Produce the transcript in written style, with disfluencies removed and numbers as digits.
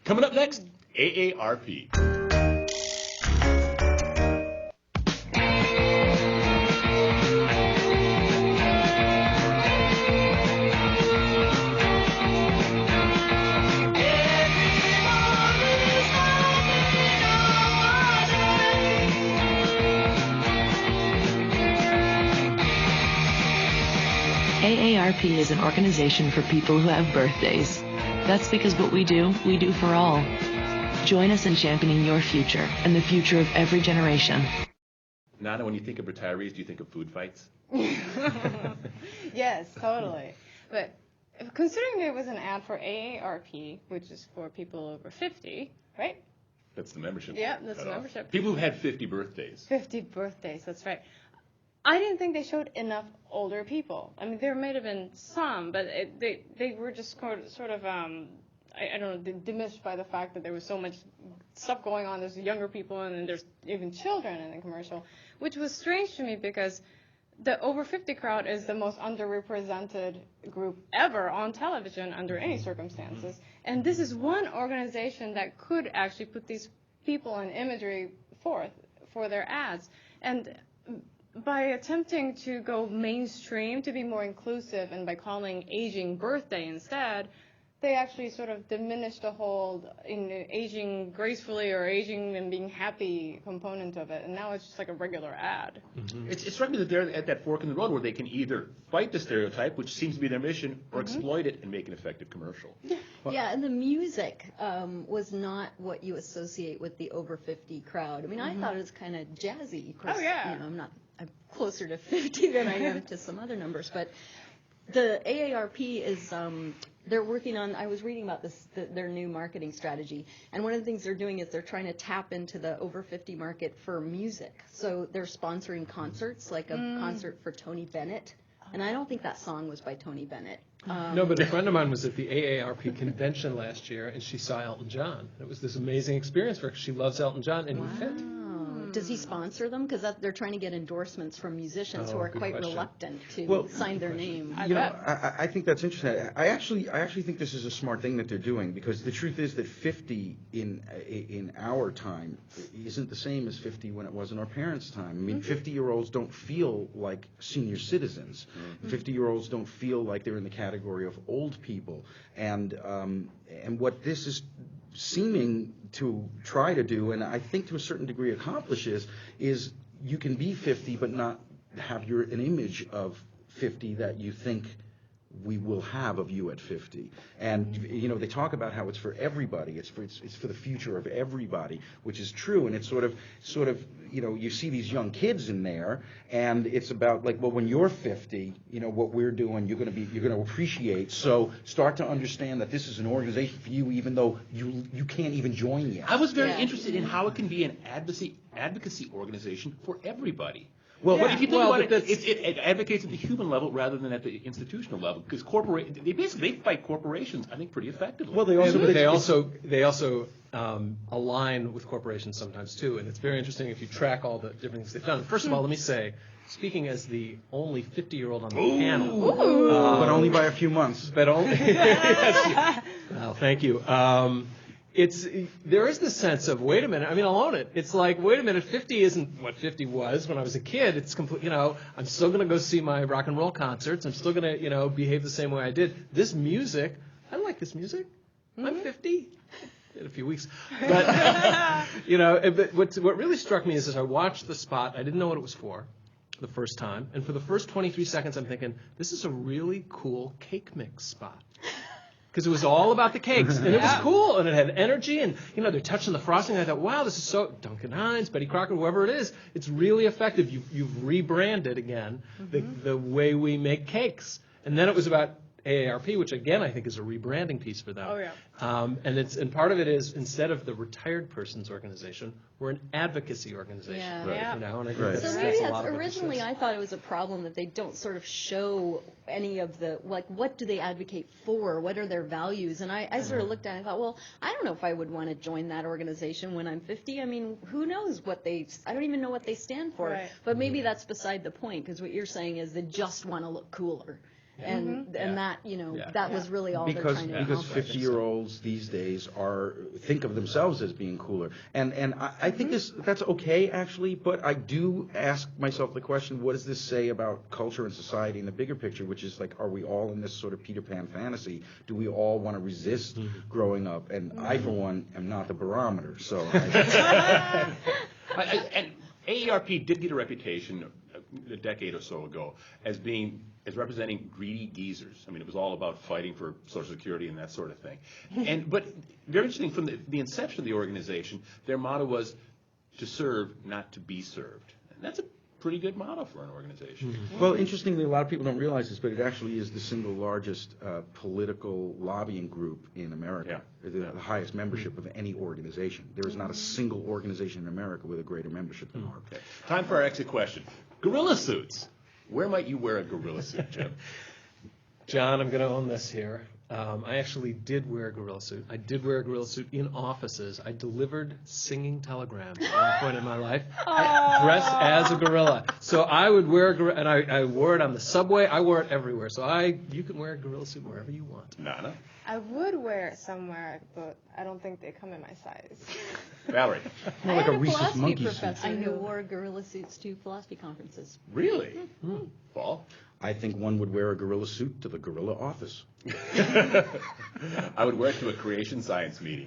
Coming up next, AARP. AARP is an organization for people who have birthdays. That's because what we do for all. Join us in championing your future and the future of every generation. Nana, when you think of retirees, do you think of food fights? Yes, totally. But considering there was an ad for AARP, which is for people over 50, right? That's the membership. Yeah, that's the membership. People who had 50 birthdays. 50 birthdays, that's right. I didn't think they showed enough older people. I mean, there might have been some, but they were just sort of I don't know, diminished by the fact that there was so much stuff going on. There's younger people and then there's even children in the commercial, which was strange to me because the over 50 crowd is the most underrepresented group ever on television under any circumstances. And this is one organization that could actually put these people and imagery forth for their ads. And by attempting to go mainstream, to be more inclusive, and by calling aging birthday instead, they actually sort of diminish the whole aging gracefully or aging and being happy component of it. And now it's just like a regular ad. Mm-hmm. It struck me that they're at that fork in the road where they can either fight the stereotype, which seems to be their mission, or exploit it and make an effective commercial. Yeah, and the music was not what you associate with the over 50 crowd. I mean, I thought it was kind of jazzy. Of course, yeah. You know, I'm closer to 50 than I am to some other numbers, but the AARP is they're working on, I was reading about this, their new marketing strategy, and one of the things they're doing is they're trying to tap into the over 50 market for music. So they're sponsoring concerts, like a concert for Tony Bennett, and I don't think that song was by Tony Bennett. No, but a friend of mine was at the AARP convention last year, and she saw Elton John. It was this amazing experience for her. She loves Elton John, and he fit. Does he sponsor them? Because they're trying to get endorsements from musicians who are quite reluctant to sign their name. You know, I think that's interesting. I actually think this is a smart thing that they're doing, because the truth is that 50 in our time isn't the same as 50 when it was in our parents' time. I mean, 50-year-olds don't feel like senior citizens. 50-year-olds don't feel like they're in the category of old people. And what this is seeming to try to do, and I think to a certain degree accomplishes, is you can be 50 but not have an image of 50 that you think we will have of you at 50. And you know, they talk about how it's for everybody, it's for the future of everybody, which is true. And it's sort of you know, you see these young kids in there, and it's about like, well, when you're 50, you know, what we're doing, you're going to appreciate. So start to understand that this is an organization for you, even though you can't even join yet. I was very interested in how it can be an advocacy organization for everybody. Well, but if you think about it, it advocates at the human level rather than at the institutional level, because they fight corporations, I think, pretty effectively. Well, they also align with corporations sometimes too, and it's very interesting if you track all the different things they've done. First of all, let me say, speaking as the only 50-year-old on the panel, but only by a few months. But only. Yes, well, thank you. There is this sense of, wait a minute, I mean, I'll own it. It's like, wait a minute, 50 isn't what 50 was when I was a kid. It's complete, you know, I'm still going to go see my rock and roll concerts. I'm still going to, you know, behave the same way I did. This music, I like this music. I'm 50 in a few weeks. But, you know, what really struck me is as I watched the spot, I didn't know what it was for the first time. And for the first 23 seconds, I'm thinking, this is a really cool cake mix spot. Because it was all about the cakes, and it was cool, and it had energy, and, you know, they're touching the frosting, and I thought, wow, this is so, Duncan Hines, Betty Crocker, whoever it is, it's really effective. You've rebranded again the way we make cakes. And then it was about AARP, which again I think is a rebranding piece for them. Oh yeah. And part of it is, instead of the retired persons organization, we're an advocacy organization. Yeah. Right. Yeah. You know, and I think So maybe that's originally I thought it was a problem that they don't sort of show any of the, like, what do they advocate for? What are their values? And I sort of looked at it and thought, well, I don't know if I would want to join that organization when I'm 50. I mean, who knows I don't even know what they stand for. Right. But maybe that's beside the point, because what you're saying is they just want to look cooler. and that that was really all they're because trying to because accomplish. 50-year-olds these days think of themselves as being cooler, and I think that's okay actually, but I do ask myself the question, what does this say about culture and society in the bigger picture, which is like, are we all in this sort of Peter Pan fantasy? Do we all want to resist growing up? And I, for one, am not the barometer. So. And AARP did get a reputation a decade or so ago as representing greedy geezers. I mean, it was all about fighting for Social Security and that sort of thing. But very interesting, from the inception of the organization, their motto was to serve, not to be served. And that's a pretty good motto for an organization. Well, interestingly, a lot of people don't realize this, but it actually is the single largest political lobbying group in America. The highest membership of any organization. There is not a single organization in America with a greater membership than AARP. Okay. Time for our exit question. Gorilla suits. Where might you wear a gorilla suit, Jim? John, I'm going to own this here. I actually did wear a gorilla suit. I did wear a gorilla suit in offices. I delivered singing telegrams at one point in my life, dressed as a gorilla. So I would wear a gorilla, and I wore it on the subway. I wore it everywhere. So you can wear a gorilla suit wherever you want. Nana? I would wear it somewhere, but I don't think they come in my size. Valerie? More like a I had Rhesus philosophy monkey suit. professor who wore gorilla suits to philosophy conferences. Really? Paul? I think one would wear a gorilla suit to the gorilla office. I would wear it to a creation science meeting.